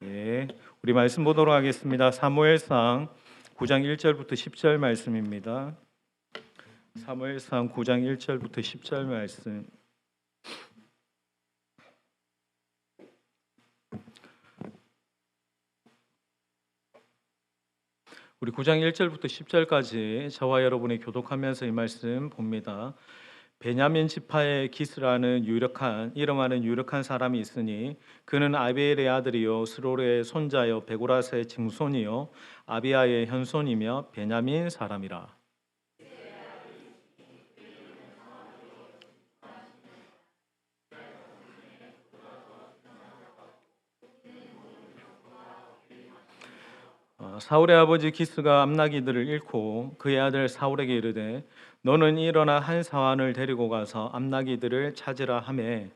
예, 우리 말씀 보도록 하겠습니다. 사무엘상 9장 1절부터 10절 말씀입니다. 사무엘상 9장 1절부터 10절 말씀. 우리 9장 1절부터 10절까지 저와 여러분이 교독하면서 이 말씀 봅니다. 베냐민 지파의 기스라는 이름하는 유력한 사람이 있으니 그는 아비엘의 아들이요 스롤의 손자요 베고라스의 증손이요 아비아의 현손이며 베냐민 사람이라. 사울의 아버지 기스가 암나기들을 잃고 그의 아들 사울에게 이르되 너는 일어나 한 사환을 데리고 가서 암나기들을 찾으라 하매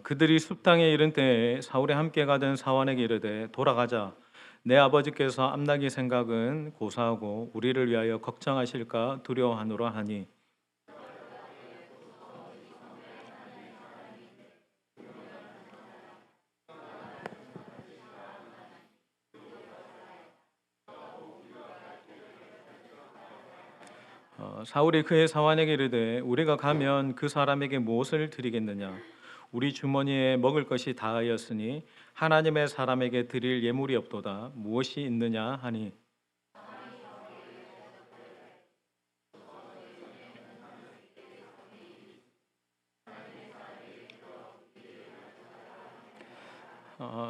그들이 숲당에 이른 때에 사울이 함께 가던 사환에게 이르되 돌아가자. 내 아버지께서 암나기 생각은 고사하고 우리를 위하여 걱정하실까 두려워하노라 하니 사울이 그의 사환에게 이르되 우리가 가면 그 사람에게 무엇을 드리겠느냐. 우리 주머니에 먹을 것이 다하였으니 하나님의 사람에게 드릴 예물이 없도다. 무엇이 있느냐 하니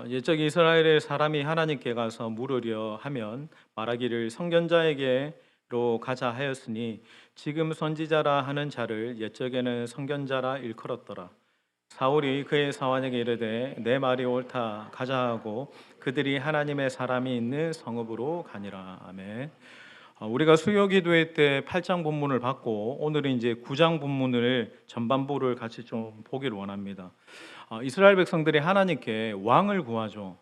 옛적 이스라엘의 사람이 하나님께 가서 물으려 하면 말하기를 선견자에게로 가자 하였으니 지금 선지자라 하는 자를 옛적에는 선견자라 일컬었더라. 사울이 그의 사환에게 이르되 내 말이 옳다 가자 하고 그들이 하나님의 사람이 있는 성읍으로 가니라. 아멘. 우리가 수요 기도회 때 8장 본문을 받고 오늘은 이제 9장 본문을 전반부를 같이 좀 보기를 원합니다. 이스라엘 백성들이 하나님께 왕을 구하죠.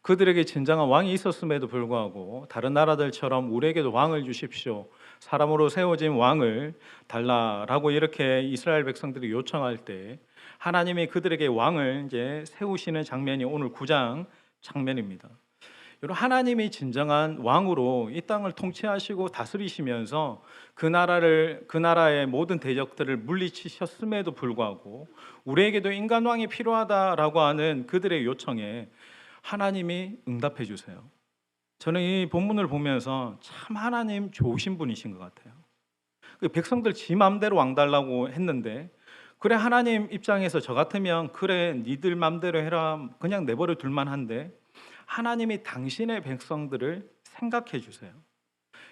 그들에게 진정한 왕이 있었음에도 불구하고 다른 나라들처럼 우리에게도 왕을 주십시오. 사람으로 세워진 왕을 달라라고 이렇게 이스라엘 백성들이 요청할 때 하나님이 그들에게 왕을 이제 세우시는 장면이 오늘 9장 장면입니다. 여러분, 하나님이 진정한 왕으로 이 땅을 통치하시고 다스리시면서 그 나라의 모든 대적들을 물리치셨음에도 불구하고 우리에게도 인간 왕이 필요하다라고 하는 그들의 요청에 하나님이 응답해 주세요. 저는 이 본문을 보면서 참 하나님 좋으신 분이신 것 같아요. 백성들 지 맘대로 왕 달라고 했는데 그래 하나님 입장에서 저 같으면 그래 니들 맘대로 해라 그냥 내버려 둘만 한데 하나님이 당신의 백성들을 생각해 주세요.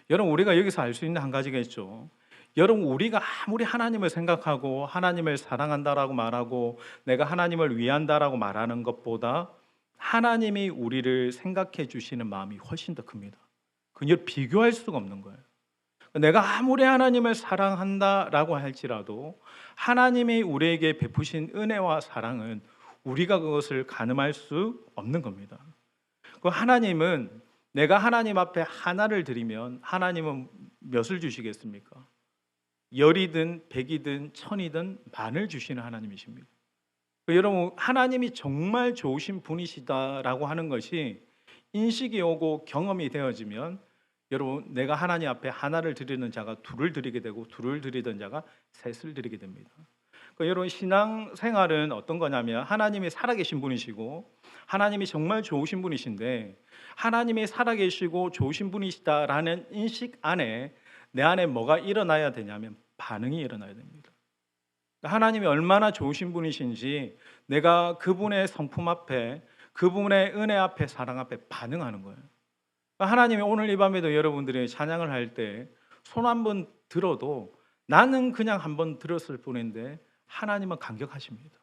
여러분, 우리가 여기서 알 수 있는 한 가지가 있죠. 여러분, 우리가 아무리 하나님을 생각하고 하나님을 사랑한다라고 말하고 내가 하나님을 위한다라고 말하는 것보다 하나님이 우리를 생각해 주시는 마음이 훨씬 더 큽니다. 그걸 비교할 수가 없는 거예요. 내가 아무리 하나님을 사랑한다라고 할지라도 하나님이 우리에게 베푸신 은혜와 사랑은 우리가 그것을 가늠할 수 없는 겁니다. 그 하나님은 내가 하나님 앞에 하나를 드리면 하나님은 몇을 주시겠습니까? 열이든 백이든 천이든 만을 주시는 하나님이십니다. 여러분, 하나님이 정말 좋으신 분이시다라고 하는 것이 인식이 오고 경험이 되어지면 여러분, 내가 하나님 앞에 하나를 드리는 자가 둘을 드리게 되고 둘을 드리던 자가 셋을 드리게 됩니다. 여러분, 신앙생활은 어떤 거냐면 하나님이 살아계신 분이시고 하나님이 정말 좋으신 분이신데 하나님이 살아계시고 좋으신 분이시다라는 인식 안에 내 안에 뭐가 일어나야 되냐면 반응이 일어나야 됩니다. 하나님이 얼마나 좋으신 분이신지 내가 그분의 성품 앞에 그분의 은혜 앞에 사랑 앞에 반응하는 거예요. 하나님이 오늘 이 밤에도 여러분들이 찬양을 할 때 손 한 번 들어도 나는 그냥 한 번 들었을 뿐인데 하나님은 감격하십니다.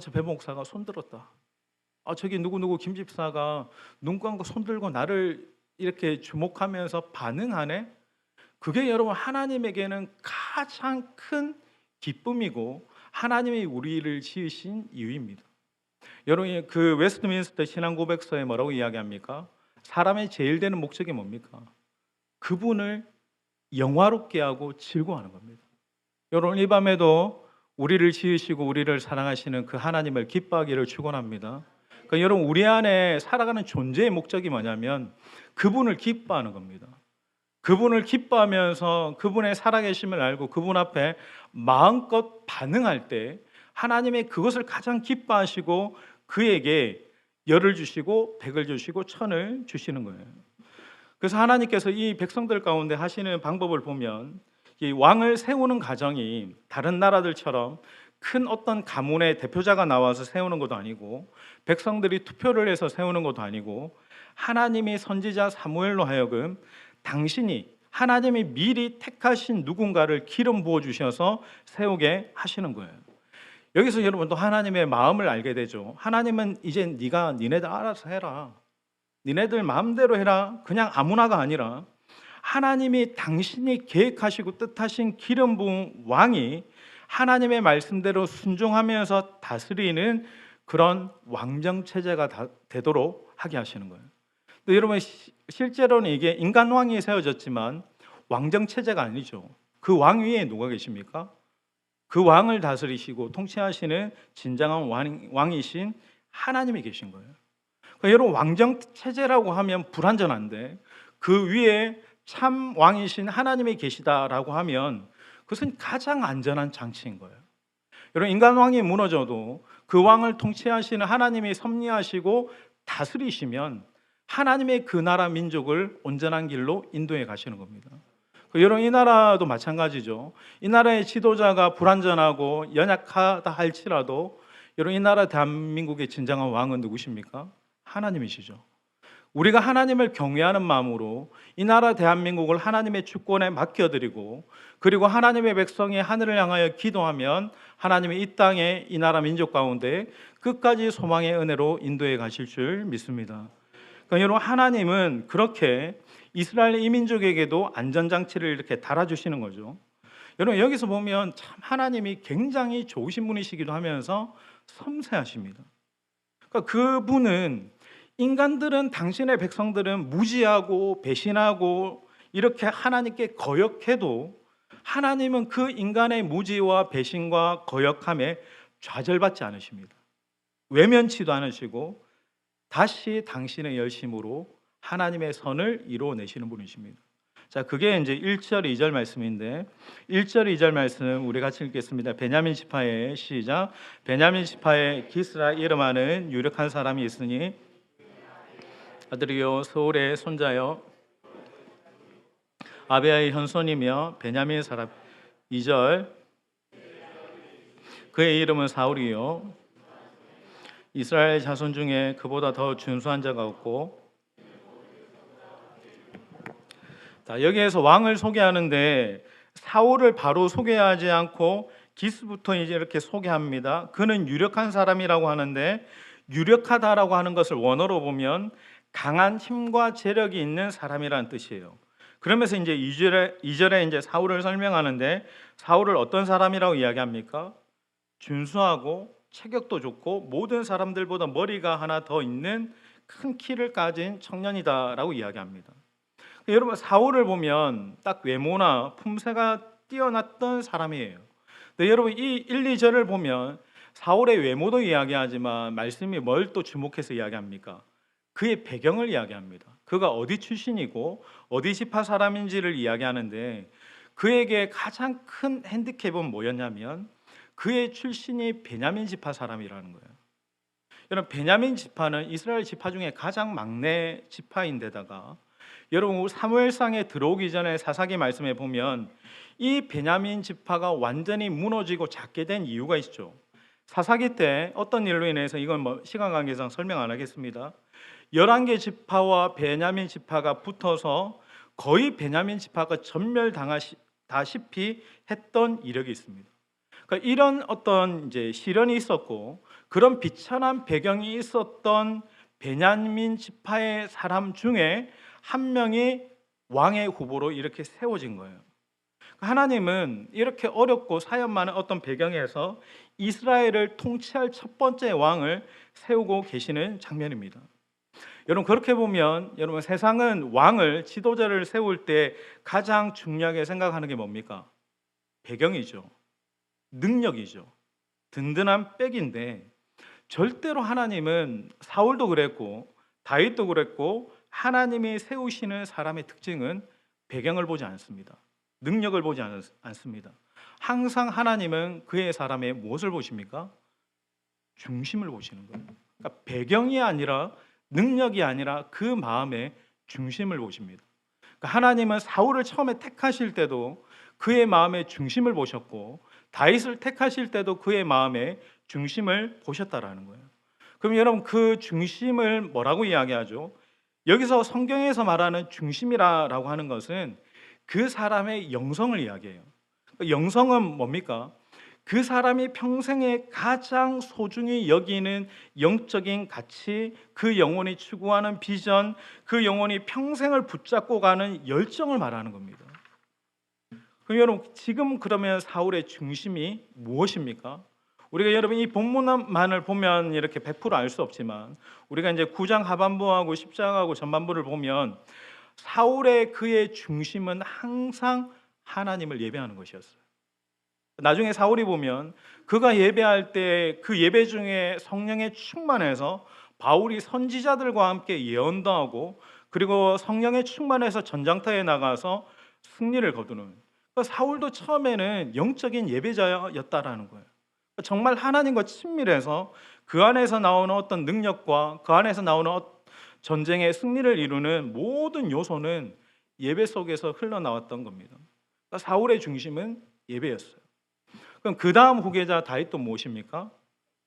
저 배 목사가 손 들었다. 저기 누구누구 김 집사가 눈 감고 손 들고 나를 이렇게 주목하면서 반응하네. 그게 여러분 하나님에게는 가장 큰 기쁨이고 하나님이 우리를 지으신 이유입니다. 여러분, 그 웨스트민스터 신앙고백서에 뭐라고 이야기합니까? 사람의 제일 되는 목적이 뭡니까? 그분을 영화롭게 하고 즐거워하는 겁니다. 여러분, 이 밤에도 우리를 지으시고 우리를 사랑하시는 그 하나님을 기뻐하기를 축원합니다. 그러니까 여러분, 우리 안에 살아가는 존재의 목적이 뭐냐면 그분을 기뻐하는 겁니다. 그분을 기뻐하면서 그분의 살아계심을 알고 그분 앞에 마음껏 반응할 때 하나님의 그것을 가장 기뻐하시고 그에게 열을 주시고 백을 주시고 천을 주시는 거예요. 그래서 하나님께서 이 백성들 가운데 하시는 방법을 보면 이 왕을 세우는 과정이 다른 나라들처럼 큰 어떤 가문의 대표자가 나와서 세우는 것도 아니고 백성들이 투표를 해서 세우는 것도 아니고 하나님이 선지자 사무엘로 하여금 당신이 하나님이 미리 택하신 누군가를 기름 부어 주셔서 세우게 하시는 거예요. 여기서 여러분도 하나님의 마음을 알게 되죠. 하나님은 이제 네가 니네들 알아서 해라. 니네들 마음대로 해라. 그냥 아무나가 아니라 하나님이 당신이 계획하시고 뜻하신 기름 부은 왕이 하나님의 말씀대로 순종하면서 다스리는 그런 왕정 체제가 되도록 하게 하시는 거예요. 또 여러분, 실제로는 이게 인간 왕이 세워졌지만 왕정 체제가 아니죠. 그 왕 위에 누가 계십니까? 그 왕을 다스리시고 통치하시는 진정한 왕이신 하나님이 계신 거예요. 그러니까 여러분, 왕정 체제라고 하면 불완전한데 그 위에 참 왕이신 하나님이 계시다라고 하면 그것은 가장 안전한 장치인 거예요. 여러분, 인간 왕이 무너져도 그 왕을 통치하시는 하나님이 섭리하시고 다스리시면 하나님의 그 나라 민족을 온전한 길로 인도해 가시는 겁니다. 여러분, 이 나라도 마찬가지죠. 이 나라의 지도자가 불완전하고 연약하다 할지라도 여러분, 이 나라 대한민국의 진정한 왕은 누구십니까? 하나님이시죠. 우리가 하나님을 경외하는 마음으로 이 나라 대한민국을 하나님의 주권에 맡겨드리고 그리고 하나님의 백성이 하늘을 향하여 기도하면 하나님이 이 땅에 이 나라 민족 가운데 끝까지 소망의 은혜로 인도해 가실 줄 믿습니다. 그러니까 여러분, 하나님은 그렇게 이스라엘 이민족에게도 안전장치를 이렇게 달아주시는 거죠. 여러분, 여기서 보면 참 하나님이 굉장히 좋으신 분이시기도 하면서 섬세하십니다. 그러니까 그분은 인간들은 당신의 백성들은 무지하고 배신하고 이렇게 하나님께 거역해도 하나님은 그 인간의 무지와 배신과 거역함에 좌절받지 않으십니다. 외면치도 않으시고 다시 당신의 열심으로 하나님의 선을 이루어내시는 분이십니다. 자, 그게 이제 1절, 2절 말씀인데 1절, 2절 말씀 우리 같이 읽겠습니다. 베냐민 지파의 시작. 베냐민 지파의 기스라 이름하는 유력한 사람이 있으니 아들이요 서울의 손자요 아비아의 현손이며 베냐민 사람. 2절 그의 이름은 사울이요 이스라엘 자손 중에 그보다 더 준수한 자가 없고. 자, 여기에서 왕을 소개하는데 사울을 바로 소개하지 않고 기스부터 이제 이렇게 소개합니다. 그는 유력한 사람이라고 하는데 유력하다라고 하는 것을 원어로 보면 강한 힘과 재력이 있는 사람이라는 뜻이에요. 그러면서 이제 2절에 이제 사울을 설명하는데 사울을 어떤 사람이라고 이야기합니까? 준수하고 체격도 좋고 모든 사람들보다 머리가 하나 더 있는 큰 키를 가진 청년이다라고 이야기합니다. 여러분, 사울을 보면 딱 외모나 품새가 뛰어났던 사람이에요. 근데 여러분, 이 1, 2절을 보면 사울의 외모도 이야기하지만 말씀이 뭘 또 주목해서 이야기합니까? 그의 배경을 이야기합니다. 그가 어디 출신이고 어디 지파 사람인지를 이야기하는데 그에게 가장 큰 핸디캡은 뭐였냐면 그의 출신이 베냐민 지파 사람이라는 거예요. 여러분, 베냐민 지파는 이스라엘 지파 중에 가장 막내 지파인데다가 여러분, 사무엘상에 들어오기 전에 사사기 말씀에 보면 이 베냐민 지파가 완전히 무너지고 작게 된 이유가 있죠. 사사기 때 어떤 일로 인해서 이건 시간 관계상 설명 안 하겠습니다. 11개 지파와 베냐민 지파가 붙어서 거의 베냐민 지파가 전멸당하다시피 했던 이력이 있습니다. 그러니까 이런 어떤 이제 시련이 있었고 그런 비천한 배경이 있었던 베냐민 지파의 사람 중에 한 명이 왕의 후보로 이렇게 세워진 거예요. 하나님은 이렇게 어렵고 사연 많은 어떤 배경에서 이스라엘을 통치할 첫 번째 왕을 세우고 계시는 장면입니다. 여러분 그렇게 보면 여러분 세상은 왕을 지도자를 세울 때 가장 중요하게 생각하는 게 뭡니까? 배경이죠. 능력이죠. 든든한 백인데 절대로 하나님은 사울도 그랬고 다윗도 그랬고 하나님이 세우시는 사람의 특징은 배경을 보지 않습니다. 능력을 보지 않습니다. 항상 하나님은 그의 사람의 무엇을 보십니까? 중심을 보시는 거예요. 그러니까 배경이 아니라 능력이 아니라 그 마음의 중심을 보십니다. 그러니까 하나님은 사울을 처음에 택하실 때도 그의 마음의 중심을 보셨고 다윗을 택하실 때도 그의 마음의 중심을 보셨다라는 거예요. 그럼 여러분 그 중심을 뭐라고 이야기하죠? 여기서 성경에서 말하는 중심이라고 하는 것은 그 사람의 영성을 이야기해요. 영성은 뭡니까? 그 사람이 평생에 가장 소중히 여기는 영적인 가치, 그 영혼이 추구하는 비전, 그 영혼이 평생을 붙잡고 가는 열정을 말하는 겁니다. 그럼 여러분 지금 그러면 사울의 중심이 무엇입니까? 우리가 여러분 이 본문만을 보면 이렇게 100% 알 수 없지만 우리가 이제 9장 하반부하고 10장하고 전반부를 보면 사울의 그의 중심은 항상 하나님을 예배하는 것이었어요. 나중에 사울이 보면 그가 예배할 때 그 예배 중에 성령에 충만해서 바울이 선지자들과 함께 예언도 하고 그리고 성령에 충만해서 전장터에 나가서 승리를 거두는, 사울도 처음에는 영적인 예배자였다라는 거예요. 정말 하나님과 친밀해서 그 안에서 나오는 어떤 능력과 그 안에서 나오는 전쟁의 승리를 이루는 모든 요소는 예배 속에서 흘러나왔던 겁니다. 그러니까 사울의 중심은 예배였어요. 그럼 그 다음 후계자 다윗도 무엇입니까?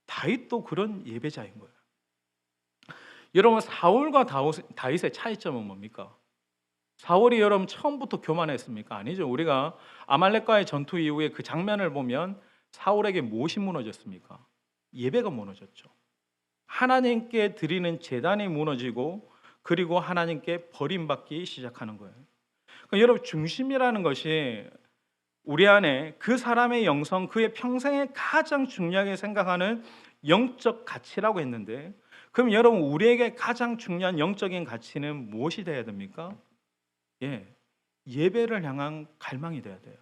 다윗도 그런 예배자인 거예요. 여러분 사울과 다윗의 차이점은 뭡니까? 사울이 여러분 처음부터 교만했습니까? 아니죠. 우리가 아말렉과의 전투 이후에 그 장면을 보면 사울에게 무엇이 무너졌습니까? 예배가 무너졌죠. 하나님께 드리는 제단이 무너지고 그리고 하나님께 버림받기 시작하는 거예요. 그러니까 여러분 중심이라는 것이 우리 안에 그 사람의 영성, 그의 평생에 가장 중요하게 생각하는 영적 가치라고 했는데, 그럼 여러분 우리에게 가장 중요한 영적인 가치는 무엇이 되어야 됩니까? 예배를 향한 갈망이 돼야 돼요.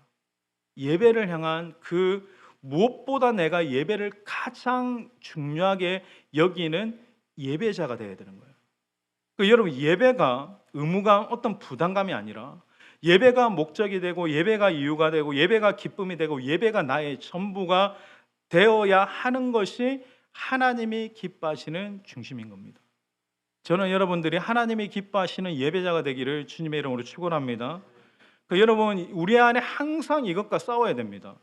예배를 향한 그 무엇보다 내가 예배를 가장 중요하게 여기는 예배자가 되어야 되는 거예요. 여러분 예배가 의무가 어떤 부담감이 아니라 예배가 목적이 되고 예배가 이유가 되고 예배가 기쁨이 되고 예배가 나의 전부가 되어야 하는 것이 하나님이 기뻐하시는 중심인 겁니다. 저는 여러분들이 하나님이 기뻐하시는 예배자가 되기를 주님의 이름으로 축원합니다. 여러분 우리 안에 항상 이것과 싸워야 됩니다.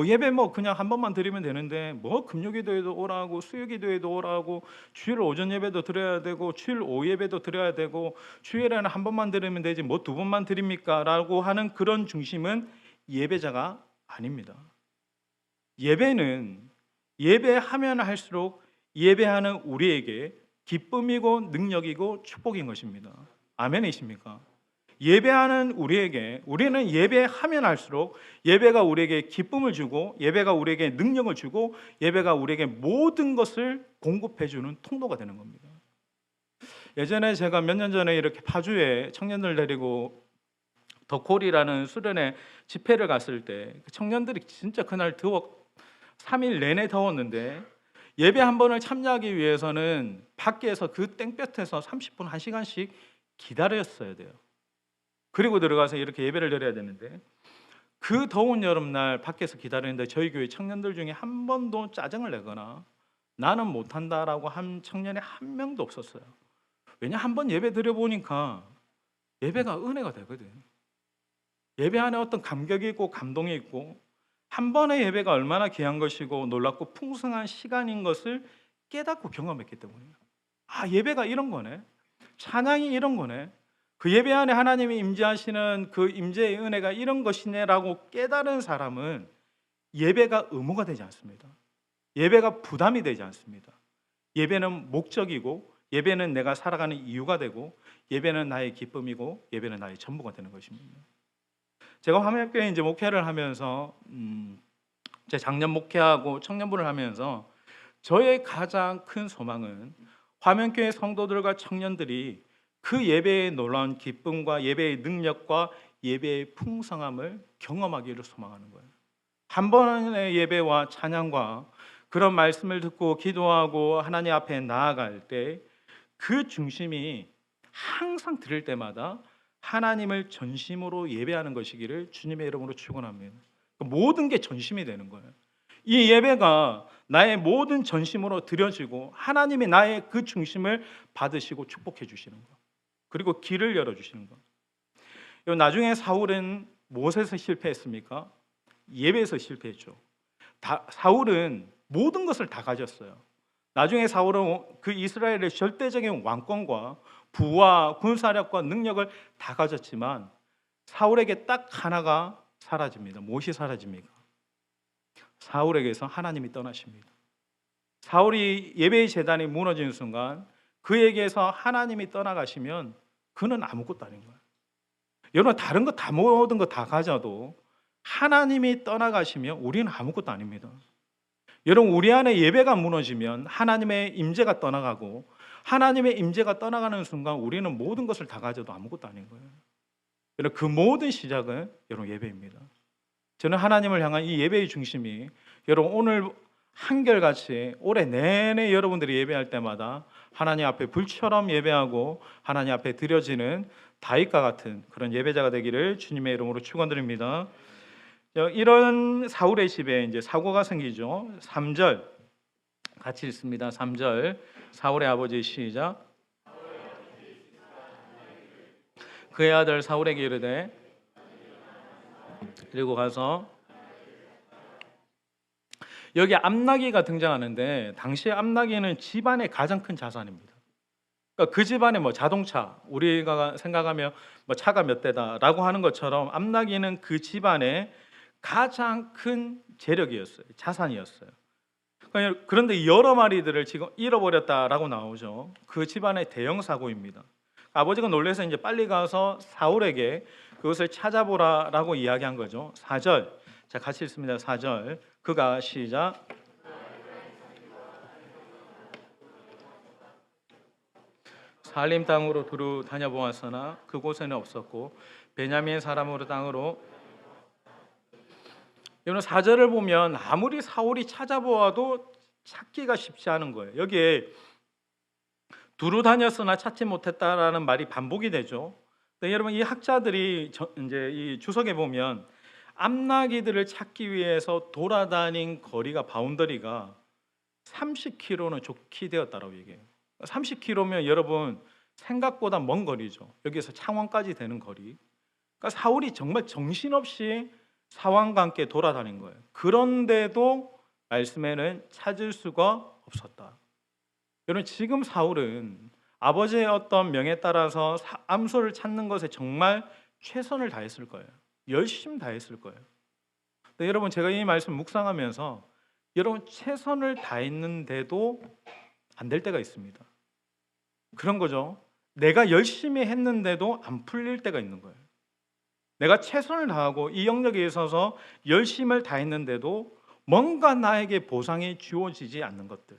예배 그냥 한 번만 드리면 되는데 금요기도에도 오라고 수요기도에도 오라고 주일 오전 예배도 드려야 되고 주일 오후 예배도 드려야 되고 주일에는 한 번만 드리면 되지 두 번만 드립니까? 라고 하는 그런 중심은 예배자가 아닙니다. 예배는 예배하면 할수록 예배하는 우리에게 기쁨이고 능력이고 축복인 것입니다. 아멘이십니까? 예배하는 우리는 예배하면 할수록 예배가 우리에게 기쁨을 주고 예배가 우리에게 능력을 주고 예배가 우리에게 모든 것을 공급해 주는 통로가 되는 겁니다. 예전에 제가 몇 년 전에 이렇게 파주에 청년들 데리고 덕홀이라는 수련회 집회를 갔을 때 청년들이 진짜 그날 3일 내내 더웠는데 예배 한 번을 참여하기 위해서는 밖에서 그 땡볕에서 30분, 1시간씩 기다렸어야 돼요. 그리고 들어가서 이렇게 예배를 드려야 되는데 그 더운 여름날 밖에서 기다리는데 저희 교회 청년들 중에 한 번도 짜증을 내거나 나는 못한다라고 한 청년이 한 명도 없었어요. 왜냐 한 번 예배 드려보니까 예배가 은혜가 되거든. 예배 안에 어떤 감격이 있고 감동이 있고 한 번의 예배가 얼마나 귀한 것이고 놀랍고 풍성한 시간인 것을 깨닫고 경험했기 때문이에요. 예배가 이런 거네. 찬양이 이런 거네. 그 예배 안에 하나님이 임재하시는 그 임재의 은혜가 이런 것이네라고 깨달은 사람은 예배가 의무가 되지 않습니다. 예배가 부담이 되지 않습니다. 예배는 목적이고 예배는 내가 살아가는 이유가 되고 예배는 나의 기쁨이고 예배는 나의 전부가 되는 것입니다. 제가 화면교회 이제 목회를 하면서 제 작년 목회하고 청년부를 하면서 저의 가장 큰 소망은 화면교회 성도들과 청년들이 그 예배의 놀라운 기쁨과 예배의 능력과 예배의 풍성함을 경험하기를 소망하는 거예요. 한 번의 예배와 찬양과 그런 말씀을 듣고 기도하고 하나님 앞에 나아갈 때 그 중심이 항상 들을 때마다 하나님을 전심으로 예배하는 것이기를 주님의 이름으로 축원합니다. 모든 게 전심이 되는 거예요. 이 예배가 나의 모든 전심으로 드려지고 하나님이 나의 그 중심을 받으시고 축복해 주시는 거, 그리고 길을 열어 주시는 거. 나중에 사울은 무엇에서 실패했습니까? 예배에서 실패했죠. 사울은 모든 것을 다 가졌어요. 나중에 사울은 그 이스라엘의 절대적인 왕권과 부와 군사력과 능력을 다 가졌지만 사울에게 딱 하나가 사라집니다. 무엇이 사라집니까? 사울에게서 하나님이 떠나십니다. 사울이 예배의 제단이 무너지는 순간 그에게서 하나님이 떠나가시면 그는 아무것도 아닌 거예요. 여러분, 다른 거 다 모든 거 다 가져도 하나님이 떠나가시면 우리는 아무것도 아닙니다. 여러분, 우리 안에 예배가 무너지면 하나님의 임재가 떠나가고 하나님의 임재가 떠나가는 순간 우리는 모든 것을 다 가져도 아무것도 아닌 거예요. 여러분, 그 모든 시작은 여러분 예배입니다. 저는 하나님을 향한 이 예배의 중심이 여러분 오늘 한결같이 올해 내내 여러분들이 예배할 때마다 하나님 앞에 불처럼 예배하고 하나님 앞에 드려지는 다윗과 같은 그런 예배자가 되기를 주님의 이름으로 축원드립니다. 이런 사울의 집에 이제 사고가 생기죠. 3절 같이 읽습니다. 3절 사울의 아버지 시작. 그의 아들 사울에게 이르되 그리고 가서 여기 암나기가 등장하는데 당시 암나기는 집안의 가장 큰 자산입니다. 그러니까 그 집안에 뭐 자동차 우리가 생각하면 뭐 차가 몇 대다라고 하는 것처럼 암나기는 그 집안의 가장 큰 재력이었어요. 자산이었어요. 그런데 여러 마리들을 지금 잃어버렸다라고 나오죠. 그 집안의 대형 사고입니다. 아버지가 놀라서 이제 빨리 가서 사울에게 그것을 찾아보라라고 이야기한 거죠. 4절. 자, 같이 읽습니다. 4절. 그가 시작. 살림 땅으로 두루 다녀보았으나 그곳에는 없었고 베냐민 사람으로 땅으로. 여러분, 4절을 보면 아무리 사울이 찾아보아도 찾기가 쉽지 않은 거예요. 여기에 두루 다녔으나 찾지 못했다라는 말이 반복이 되죠. 여러분, 이 학자들이 이제 이 주석에 보면 암나기들을 찾기 위해서 돌아다닌 거리가 바운더리가 30km는 좋게 되었다라고 얘기해요. 30km면 여러분 생각보다 먼 거리죠. 여기서 창원까지 되는 거리. 그러니까 사울이 정말 정신없이 사왕과 함께 돌아다닌 거예요. 그런데도 말씀에는 찾을 수가 없었다. 여러분, 지금 사울은 아버지의 어떤 명에 따라서 암소를 찾는 것에 정말 최선을 다했을 거예요. 열심히 다했을 거예요. 근데 여러분, 제가 이 말씀 묵상하면서 여러분 최선을 다했는데도 안 될 때가 있습니다. 그런 거죠. 내가 열심히 했는데도 안 풀릴 때가 있는 거예요. 내가 최선을 다하고 이 영역에 있어서 열심을 다했는데도 뭔가 나에게 보상이 주어지지 않는 것들,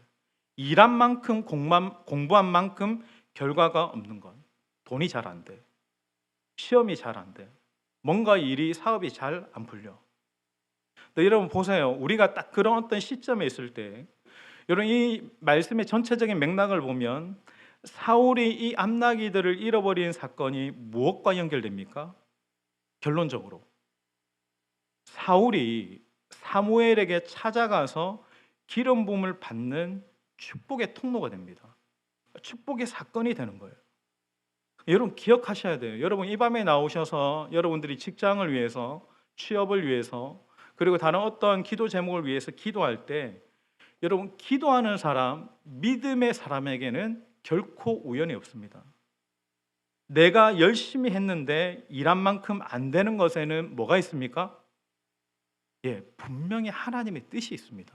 일한 만큼 공부한 만큼 결과가 없는 것, 돈이 잘 안 돼, 시험이 잘 안 돼, 뭔가 일이 사업이 잘 안 풀려. 근데 여러분 보세요. 우리가 딱 그런 어떤 시점에 있을 때 여러분 이 말씀의 전체적인 맥락을 보면 사울이 이 암나기들을 잃어버린 사건이 무엇과 연결됩니까? 결론적으로 사울이 사무엘에게 찾아가서 기름 부음을 받는 축복의 통로가 됩니다. 축복의 사건이 되는 거예요. 여러분 기억하셔야 돼요. 여러분 이 밤에 나오셔서 여러분들이 직장을 위해서, 취업을 위해서, 그리고 다른 어떤 기도 제목을 위해서 기도할 때 여러분 기도하는 사람, 믿음의 사람에게는 결코 우연이 없습니다. 내가 열심히 했는데 일한 만큼 안 되는 것에는 뭐가 있습니까? 분명히 하나님의 뜻이 있습니다.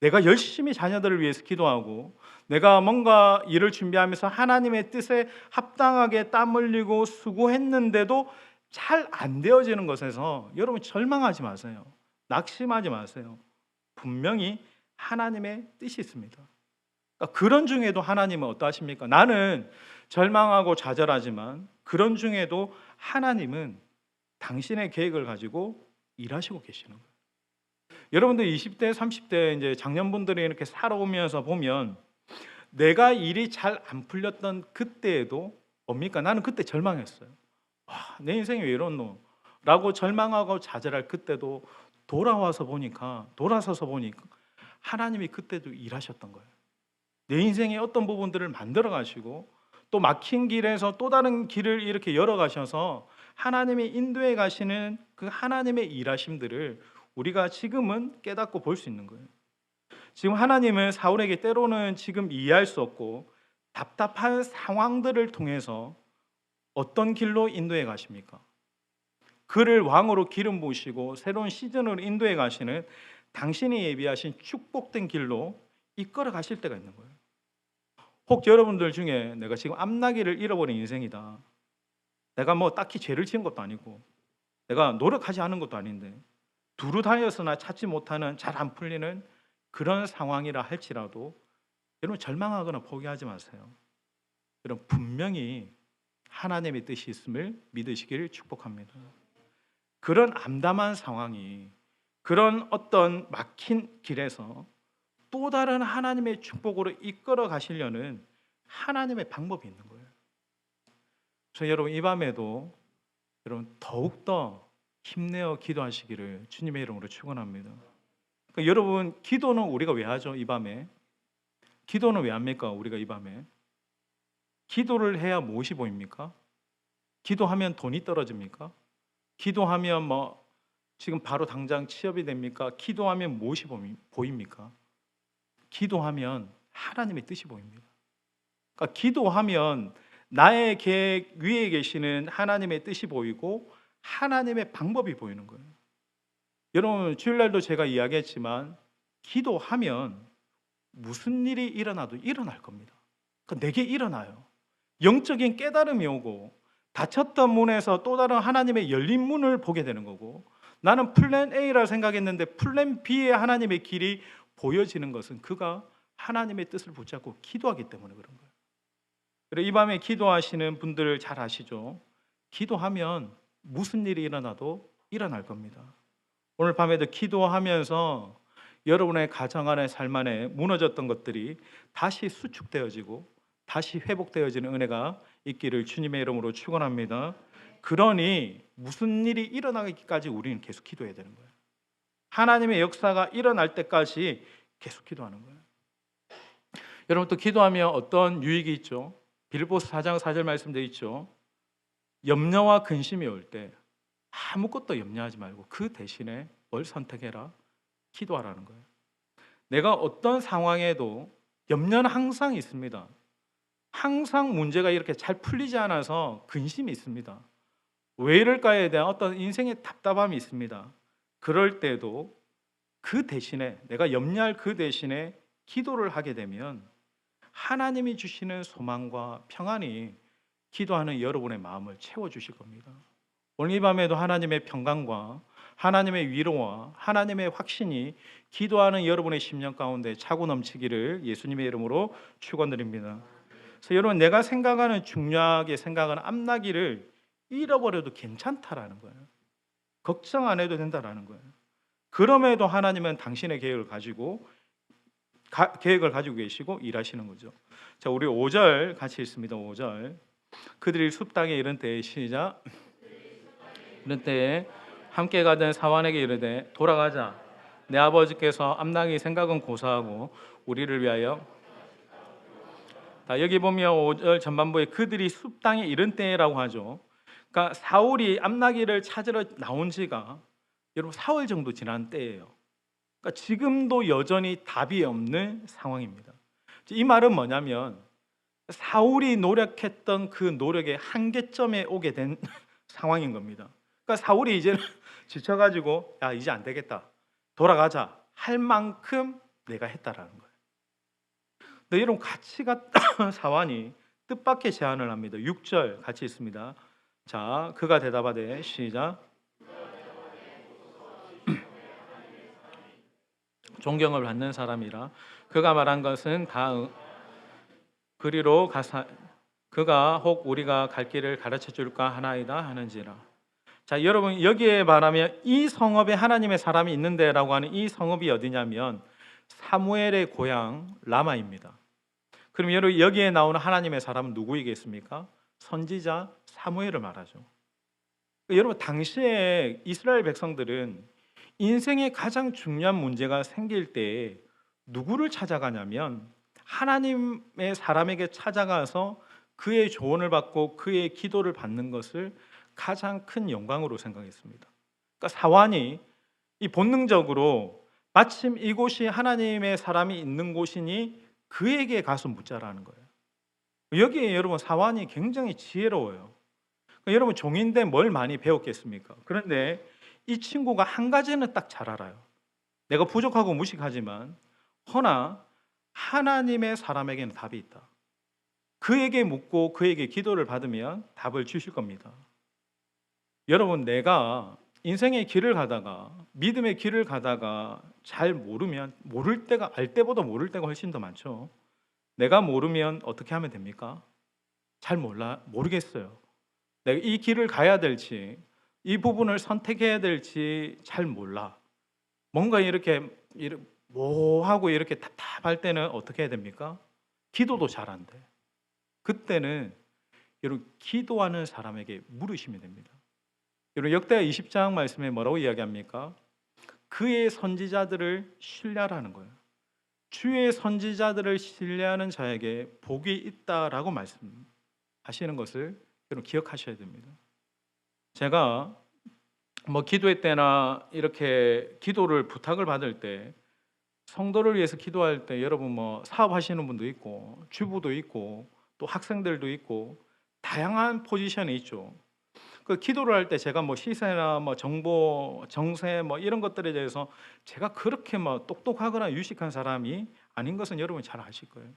내가 열심히 자녀들을 위해서 기도하고 내가 뭔가 일을 준비하면서 하나님의 뜻에 합당하게 땀 흘리고 수고했는데도 잘 안 되어지는 것에서 여러분 절망하지 마세요. 낙심하지 마세요. 분명히 하나님의 뜻이 있습니다. 그러니까 그런 중에도 하나님은 어떠하십니까? 나는 절망하고 좌절하지만 그런 중에도 하나님은 당신의 계획을 가지고 일하시고 계시는 거예요. 여러분들 20대, 30대 이제 장년분들이 이렇게 살아오면서 보면 내가 일이 잘 안 풀렸던 그때에도 뭡니까? 나는 그때 절망했어요. 와, 내 인생이 왜 이렇노? 라고 절망하고 좌절할 그때도 돌아서서 보니까 하나님이 그때도 일하셨던 거예요. 내 인생의 어떤 부분들을 만들어 가시고 또 막힌 길에서 또 다른 길을 이렇게 열어 가셔서 하나님이 인도해 가시는 그 하나님의 일하심들을 우리가 지금은 깨닫고 볼 수 있는 거예요. 지금 하나님은 사울에게 때로는 지금 이해할 수 없고 답답한 상황들을 통해서 어떤 길로 인도해 가십니까? 그를 왕으로 기름 부으시고 새로운 시즌으로 인도해 가시는 당신이 예비하신 축복된 길로 이끌어 가실 때가 있는 거예요. 혹 여러분들 중에 내가 지금 앞나기를 잃어버린 인생이다. 내가 뭐 딱히 죄를 지은 것도 아니고 내가 노력하지 않은 것도 아닌데 두루 다녔으나 찾지 못하는 잘 안 풀리는 그런 상황이라 할지라도 여러분 절망하거나 포기하지 마세요. 여러분 분명히 하나님의 뜻이 있음을 믿으시기를 축복합니다. 그런 암담한 상황이 그런 어떤 막힌 길에서 또 다른 하나님의 축복으로 이끌어 가시려는 하나님의 방법이 있는 거예요. 그래서 여러분 이 밤에도 여러분 더욱더 힘내어 기도하시기를 주님의 이름으로 축원합니다. 그러니까 여러분 기도는 우리가 왜 하죠? 이 밤에 기도는 왜 합니까? 우리가 이 밤에 기도를 해야 무엇이 보입니까? 기도하면 돈이 떨어집니까? 기도하면 뭐 지금 바로 당장 취업이 됩니까? 기도하면 무엇이 보입니까? 기도하면 하나님의 뜻이 보입니다. 그러니까 기도하면 나의 계획 위에 계시는 하나님의 뜻이 보이고 하나님의 방법이 보이는 거예요. 여러분 주일날도 제가 이야기했지만 기도하면 무슨 일이 일어나도 일어날 겁니다. 그러니까 내게 일어나요. 영적인 깨달음이 오고 닫혔던 문에서 또 다른 하나님의 열린 문을 보게 되는 거고 나는 플랜 A라 생각했는데 플랜 B의 하나님의 길이 보여지는 것은 그가 하나님의 뜻을 붙잡고 기도하기 때문에 그런 거예요. 그래서 이 밤에 기도하시는 분들 잘 아시죠? 기도하면 무슨 일이 일어나도 일어날 겁니다. 오늘 밤에도 기도하면서 여러분의 가정 안에 삶 안에 무너졌던 것들이 다시 수축되어지고 다시 회복되어지는 은혜가 있기를 주님의 이름으로 축원합니다. 그러니 무슨 일이 일어나기까지 우리는 계속 기도해야 되는 거예요. 하나님의 역사가 일어날 때까지 계속 기도하는 거예요. 여러분 또 기도하면 어떤 유익이 있죠? 빌립보서 4장 4절 말씀되어 있죠. 염려와 근심이 올 때 아무것도 염려하지 말고 그 대신에 뭘 선택해라? 기도하라는 거예요. 내가 어떤 상황에도 염려는 항상 있습니다. 항상 문제가 이렇게 잘 풀리지 않아서 근심이 있습니다. 왜 이럴까에 대한 어떤 인생의 답답함이 있습니다. 그럴 때도 그 대신에 내가 염려할 그 대신에 기도를 하게 되면 하나님이 주시는 소망과 평안이 기도하는 여러분의 마음을 채워주실 겁니다. 오늘 이 밤에도 하나님의 평강과 하나님의 위로와 하나님의 확신이 기도하는 여러분의 심령 가운데 차고 넘치기를 예수님의 이름으로 축원드립니다. 그래서 여러분 내가 생각하는 중요하게 생각하는 앞나기를 잃어버려도 괜찮다라는 거예요. 걱정 안 해도 된다라는 거예요. 그럼에도 하나님은 당신의 계획을 가지고 계시고 일하시는 거죠. 자, 우리 5절 같이 읽습니다. 5절. 그들이 숲 땅에 이른 때에 시작. 이른 때에 함께 가던 사환에게 이르되 돌아가자. 내 아버지께서 앞나기 생각은 고사하고 우리를 위하여. 자, 여기 보면 5절 전반부에 그들이 숲 땅에 이른 때라고 하죠. 그러니까 사울이 앞나기를 찾으러 나온 지가 여러분 사흘 정도 지난 때예요. 그러니까 지금도 여전히 답이 없는 상황입니다. 이 말은 뭐냐면 사울이 노력했던 그 노력의 한계점에 오게 된 상황인 겁니다. 그러니까 사울이 이제는 지쳐가지고 야 이제 안 되겠다 돌아가자 할 만큼 내가 했다라는 거예요. 근데 여러분 같이 갔던 사환이 뜻밖의 제안을 합니다. 6절 같이 있습니다. 자, 그가 대답하되 시작. 존경을 받는 사람이라 그가 말한 것은 다 그리로 가사 그가 혹 우리가 갈 길을 가르쳐 줄까 하나이다 하는지라. 자, 여러분 여기에 말하면 이 성읍에 하나님의 사람이 있는데라고 하는 이 성읍이 어디냐면 사무엘의 고향 라마입니다. 그럼 여러분 여기에 나오는 하나님의 사람은 누구이겠습니까? 선지자 사무엘을 말하죠. 여러분 당시에 이스라엘 백성들은 인생의 가장 중요한 문제가 생길 때 누구를 찾아가냐면 하나님의 사람에게 찾아가서 그의 조언을 받고 그의 기도를 받는 것을 가장 큰 영광으로 생각했습니다. 그러니까 사환이 이 본능적으로 마침 이곳이 하나님의 사람이 있는 곳이니 그에게 가서 묻자라는 거예요. 여기에 여러분 사환이 굉장히 지혜로워요. 그러니까 여러분 종인데 뭘 많이 배웠겠습니까? 그런데 이 친구가 한 가지는 딱 잘 알아요. 내가 부족하고 무식하지만 허나 하나님의 사람에게는 답이 있다. 그에게 묻고 그에게 기도를 받으면 답을 주실 겁니다. 여러분 내가 인생의 길을 가다가 믿음의 길을 가다가 잘 모르면 모를 때가 알 때보다 모를 때가 훨씬 더 많죠. 내가 모르면 어떻게 하면 됩니까? 잘 모르겠어요. 내가 이 길을 가야 될지 이 부분을 선택해야 될지 잘 몰라. 뭔가 이렇게 뭐하고 이렇게 답답할 때는 어떻게 해야 됩니까? 기도도 잘 안 돼. 그때는 여러분 기도하는 사람에게 물으시면 됩니다. 여러분 역대하 20장 말씀에 뭐라고 이야기합니까? 그의 선지자들을 신뢰하라는 거예요. 주의 선지자들을 신뢰하는 자에게 복이 있다라고 말씀하시는 것을 여러분 기억하셔야 됩니다. 제가 뭐 기도회 때나 이렇게 기도를 부탁을 받을 때 성도를 위해서 기도할 때 여러분 뭐 사업하시는 분도 있고 주부도 있고 또 학생들도 있고 다양한 포지션이 있죠. 그 기도를 할 때 제가 뭐 시세나 뭐 정보, 정세 뭐 이런 것들에 대해서 제가 그렇게 뭐 똑똑하거나 유식한 사람이 아닌 것은 여러분 잘 아실 거예요.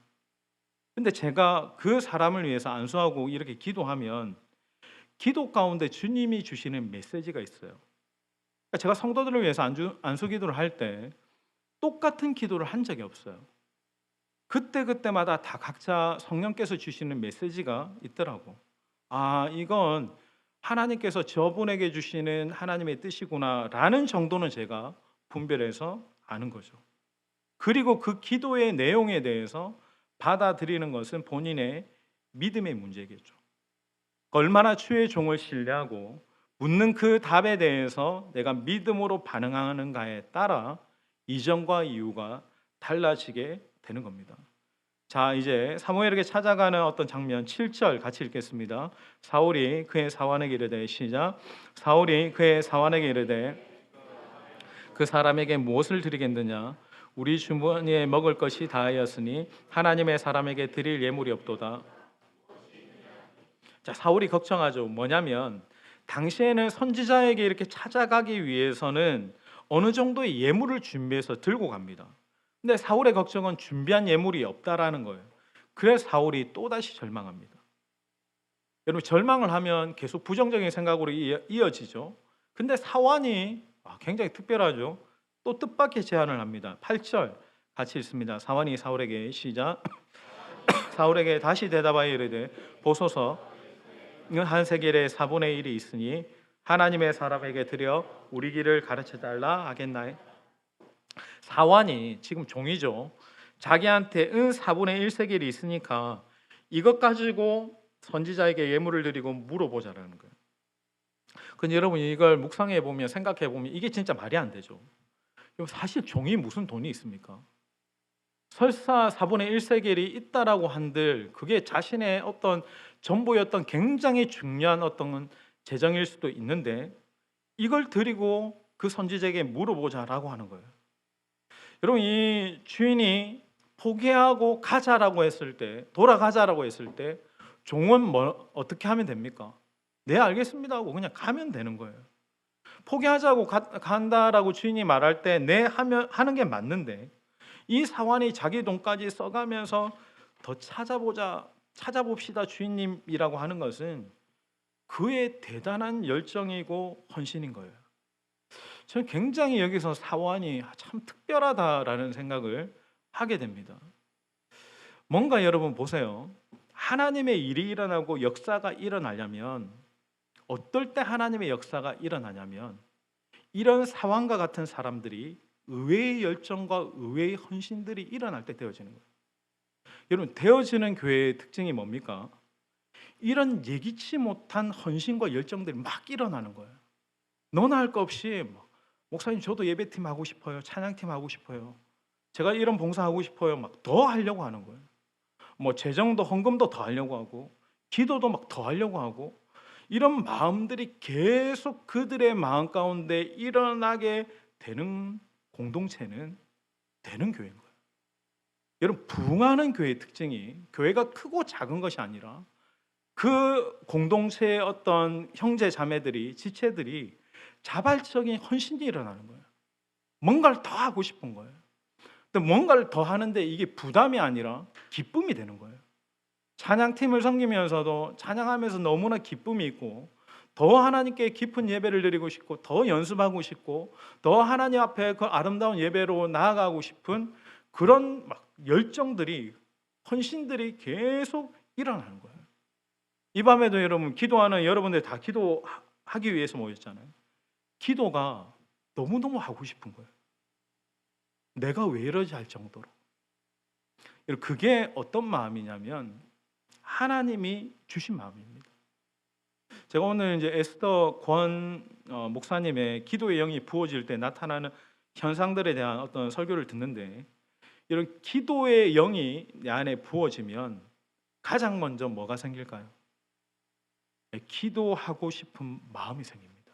근데 제가 그 사람을 위해서 안수하고 이렇게 기도하면 기도 가운데 주님이 주시는 메시지가 있어요. 그러니까 제가 성도들을 위해서 안수 기도를 할 때 똑같은 기도를 한 적이 없어요. 그때마다 다 각자 성령께서 주시는 메시지가 있더라고. 아, 이건 하나님께서 저분에게 주시는 하나님의 뜻이구나라는 정도는 제가 분별해서 아는 거죠. 그리고 그 기도의 내용에 대해서 받아들이는 것은 본인의 믿음의 문제겠죠. 얼마나 주의 종을 신뢰하고 묻는 그 답에 대해서 내가 믿음으로 반응하는가에 따라 이전과 이후가 달라지게 되는 겁니다. 자, 이제 사무엘에게 찾아가는 어떤 장면 7절 같이 읽겠습니다. 사울이 그의 사환에게 이르되 시작. 사울이 그의 사환에게 이르되 그 사람에게 무엇을 드리겠느냐? 우리 주머니에 먹을 것이 다하였으니 하나님의 사람에게 드릴 예물이 없도다. 자, 사울이 걱정하죠. 뭐냐면 당시에는 선지자에게 이렇게 찾아가기 위해서는 어느 정도의 예물을 준비해서 들고 갑니다. 근데 사울의 걱정은 준비한 예물이 없다라는 거예요. 그래서 사울이 또다시 절망합니다. 여러분 절망을 하면 계속 부정적인 생각으로 이어지죠. 근데 사환이 굉장히 특별하죠. 또 뜻밖의 제안을 합니다. 8절 같이 읽습니다. 사환이 사울에게 시작. 사울에게 다시 대답하여 이르되 보소서 한 세겔의 4분의 1이 있으니 하나님의 사람에게 드려 우리 길을 가르쳐 달라 하겠나요? 사환이 지금 종이죠. 자기한테 은 4분의 1세겔이 있으니까 이것 가지고 선지자에게 예물을 드리고 물어보자라는 거예요. 근데 여러분 이걸 묵상해 보면 생각해 보면 이게 진짜 말이 안 되죠. 사실 종이 무슨 돈이 있습니까? 설사 4분의 1세겔이 있다라고 한들 그게 자신의 어떤 전부였던 굉장히 중요한 어떤 재정일 수도 있는데 이걸 드리고 그 선지자에게 물어보자라고 하는 거예요. 여러분 이 주인이 포기하고 가자라고 했을 때 돌아가자라고 했을 때 종은 어떻게 하면 됩니까? 네 알겠습니다 하고 그냥 가면 되는 거예요. 포기하자고 간다라고 주인이 말할 때 네 하는 게 맞는데 이 사환이 자기 돈까지 써가면서 더 찾아봅시다 주인님이라고 하는 것은 그의 대단한 열정이고 헌신인 거예요. 저는 굉장히 여기서 사환이 참 특별하다라는 생각을 하게 됩니다. 뭔가 여러분 보세요. 하나님의 일이 일어나고 역사가 일어나려면 어떨 때 하나님의 역사가 일어나냐면 이런 상황과 같은 사람들이 의외의 열정과 의외의 헌신들이 일어날 때 되어지는 거예요. 여러분, 되어지는 교회의 특징이 뭡니까? 이런 예기치 못한 헌신과 열정들이 막 일어나는 거예요. 너나 할 거 없이 목사님 저도 예배팀 하고 싶어요. 찬양팀 하고 싶어요. 제가 이런 봉사하고 싶어요. 막 더 하려고 하는 거예요. 재정도 헌금도 더 하려고 하고 기도도 막 더 하려고 하고 이런 마음들이 계속 그들의 마음 가운데 일어나게 되는 공동체는 되는 교회인 거예요. 여러분, 부흥하는 교회의 특징이 교회가 크고 작은 것이 아니라 그 공동체의 어떤 형제 자매들이 지체들이 자발적인 헌신이 일어나는 거예요. 뭔가를 더 하고 싶은 거예요. 근데 뭔가를 더 하는데 이게 부담이 아니라 기쁨이 되는 거예요. 찬양팀을 섬기면서도 찬양하면서 너무나 기쁨이 있고 더 하나님께 깊은 예배를 드리고 싶고 더 연습하고 싶고 더 하나님 앞에 그 아름다운 예배로 나아가고 싶은 그런 열정들이 헌신들이 계속 일어나는 거예요. 이 밤에도 여러분 기도하는 여러분들 다 기도하기 위해서 모였잖아요. 기도가 너무너무 하고 싶은 거예요. 내가 왜 이러지 할 정도로. 그게 어떤 마음이냐면 하나님이 주신 마음입니다. 제가 오늘 이제 에스더 권 목사님의 기도의 영이 부어질 때 나타나는 현상들에 대한 어떤 설교를 듣는데 이런 기도의 영이 내 안에 부어지면 가장 먼저 뭐가 생길까요? 기도하고 싶은 마음이 생깁니다.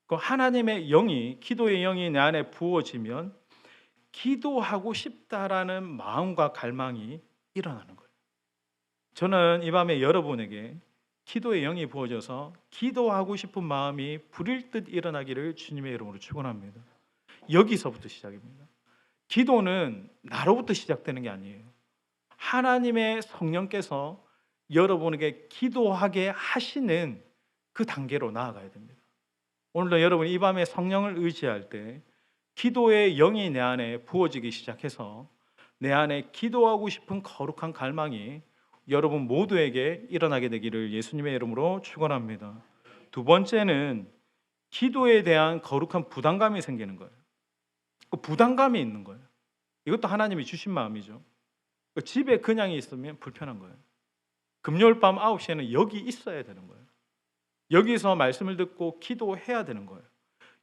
그 하나님의 영이 기도의 영이 내 안에 부어지면 기도하고 싶다라는 마음과 갈망이 일어나는 거예요. 저는 이 밤에 여러분에게 기도의 영이 부어져서 기도하고 싶은 마음이 불일 듯 일어나기를 주님의 이름으로 축원합니다. 여기서부터 시작입니다. 기도는 나로부터 시작되는 게 아니에요. 하나님의 성령께서 여러분에게 기도하게 하시는 그 단계로 나아가야 됩니다. 오늘도 여러분 이 밤에 성령을 의지할 때 기도의 영이 내 안에 부어지기 시작해서 내 안에 기도하고 싶은 거룩한 갈망이 여러분 모두에게 일어나게 되기를 예수님의 이름으로 축원합니다. 두 번째는 기도에 대한 거룩한 부담감이 생기는 거예요. 그 부담감이 있는 거예요. 이것도 하나님이 주신 마음이죠. 집에 그냥 있으면 불편한 거예요. 금요일 밤 9시에는 여기 있어야 되는 거예요. 여기서 말씀을 듣고 기도해야 되는 거예요.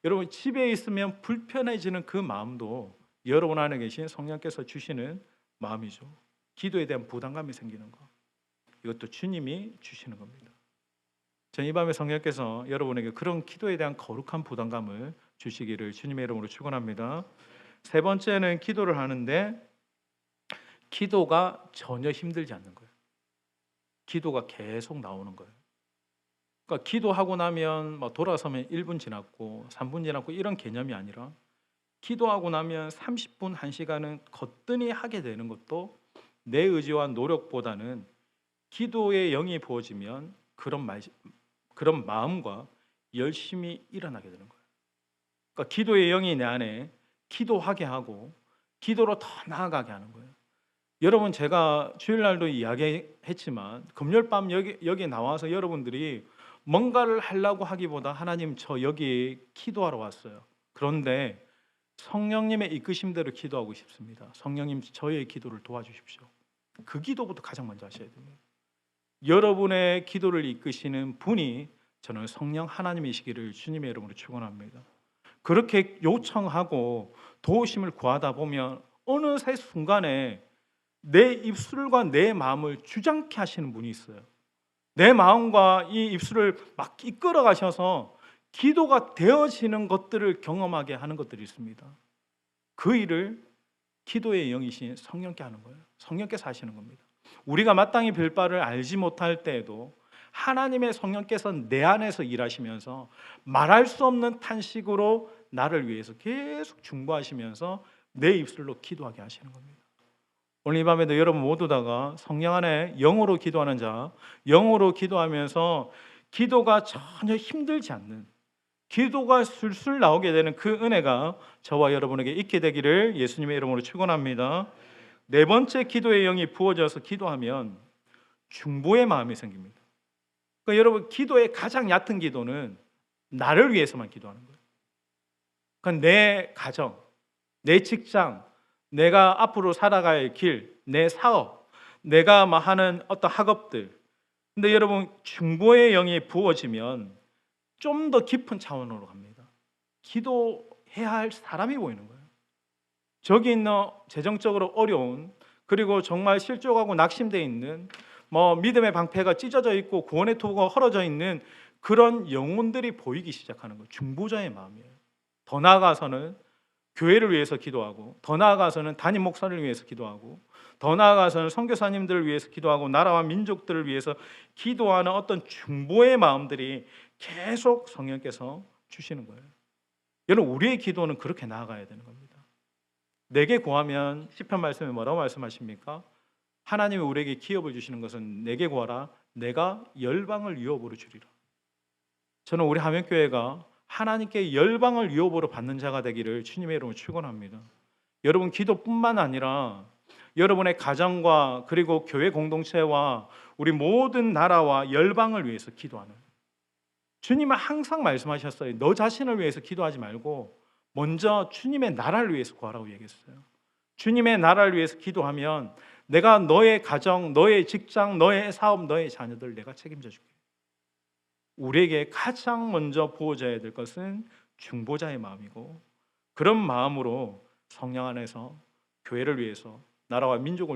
여러분 집에 있으면 불편해지는 그 마음도 여러분 안에 계신 성령께서 주시는 마음이죠. 기도에 대한 부담감이 생기는 거. 이것도 주님이 주시는 겁니다. 전 이 밤에 성령께서 여러분에게 그런 기도에 대한 거룩한 부담감을 주시기를 주님의 이름으로 축원합니다. 세 번째는 기도를 하는데 기도가 전혀 힘들지 않는 거예요. 기도가 계속 나오는 거예요. 그러니까 기도하고 나면 돌아서면 1분 지났고 3분 지났고 이런 개념이 아니라 기도하고 나면 30분, 1시간은 거뜬히 하게 되는 것도 내 의지와 노력보다는 기도의 영이 부어지면 그런 마음과 열심히 일어나게 되는 거예요. 그러니까 기도의 영이 내 안에 기도하게 하고 기도로 더 나아가게 하는 거예요. 여러분 제가 주일날도 이야기했지만 금요일 밤 여기 나와서 여러분들이 뭔가를 하려고 하기보다 하나님 저 여기 기도하러 왔어요. 그런데 성령님의 이끄심대로 기도하고 싶습니다. 성령님 저의 기도를 도와주십시오. 그 기도부터 가장 먼저 하셔야 됩니다. 여러분의 기도를 이끄시는 분이 저는 성령 하나님이시기를 주님의 이름으로 축원합니다. 그렇게 요청하고 도우심을 구하다 보면 어느새 순간에 내 입술과 내 마음을 주장케 하시는 분이 있어요. 내 마음과 이 입술을 막 이끌어 가셔서 기도가 되어지는 것들을 경험하게 하는 것들이 있습니다. 그 일을 기도의 영이신 성령께 하는 거예요. 성령께서 하시는 겁니다. 우리가 마땅히 별 바를 알지 못할 때에도 하나님의 성령께서 내 안에서 일하시면서 말할 수 없는 탄식으로 나를 위해서 계속 중보하시면서 내 입술로 기도하게 하시는 겁니다. 오늘 이 밤에도 여러분 모두 다가 성령 안에 영으로 기도하는 자, 영으로 기도하면서 기도가 전혀 힘들지 않는, 기도가 술술 나오게 되는 그 은혜가 저와 여러분에게 있게 되기를 예수님의 이름으로 축원합니다. 네 번째 기도의 영이 부어져서 기도하면 중보의 마음이 생깁니다. 그러니까 여러분, 기도의 가장 얕은 기도는 나를 위해서만 기도하는 거예요. 그러니까 내 가정, 내 직장, 내가 앞으로 살아갈 길, 내 사업, 내가 하는 어떤 학업들. 근데 여러분, 중보의 영이 부어지면 좀 더 깊은 차원으로 갑니다. 기도해야 할 사람이 보이는 거예요. 저기 있는 재정적으로 어려운, 그리고 정말 실족하고 낙심되어 있는, 믿음의 방패가 찢어져 있고 구원의 도구가 헐어져 있는 그런 영혼들이 보이기 시작하는 거예요. 중보자의 마음이에요. 더 나아가서는 교회를 위해서 기도하고, 더 나아가서는 담임 목사를 위해서 기도하고, 더 나아가서는 선교사님들을 위해서 기도하고, 나라와 민족들을 위해서 기도하는 어떤 중보의 마음들이 계속 성령께서 주시는 거예요. 여러분, 우리의 기도는 그렇게 나아가야 되는 겁니다. 내게 구하면, 시편 말씀에 뭐라고 말씀하십니까? 하나님이 우리에게 기업을 주시는 것은 내게 구하라, 내가 열방을 유업으로 주리라. 저는 우리 하명교회가 하나님께 열방을 유업으로 받는 자가 되기를 주님의 이름으로 축원합니다. 여러분, 기도뿐만 아니라 여러분의 가정과 그리고 교회 공동체와 우리 모든 나라와 열방을 위해서 기도하는, 주님은 항상 말씀하셨어요. 너 자신을 위해서 기도하지 말고 먼저 주님의 나라를 위해서 구하라고 얘기했어요. 주님의 나라를 위해서 기도하면 내가 너의 가정, 너의 직장, 너의 사업, 너의 자녀들 내가 책임져 줄게. 우리에게 가장 먼저 부어져야 될 것은 중보자의 마음이고, 그런 마음으로 성령 안에서 교회를 위해서, 나라와 민족을 위해서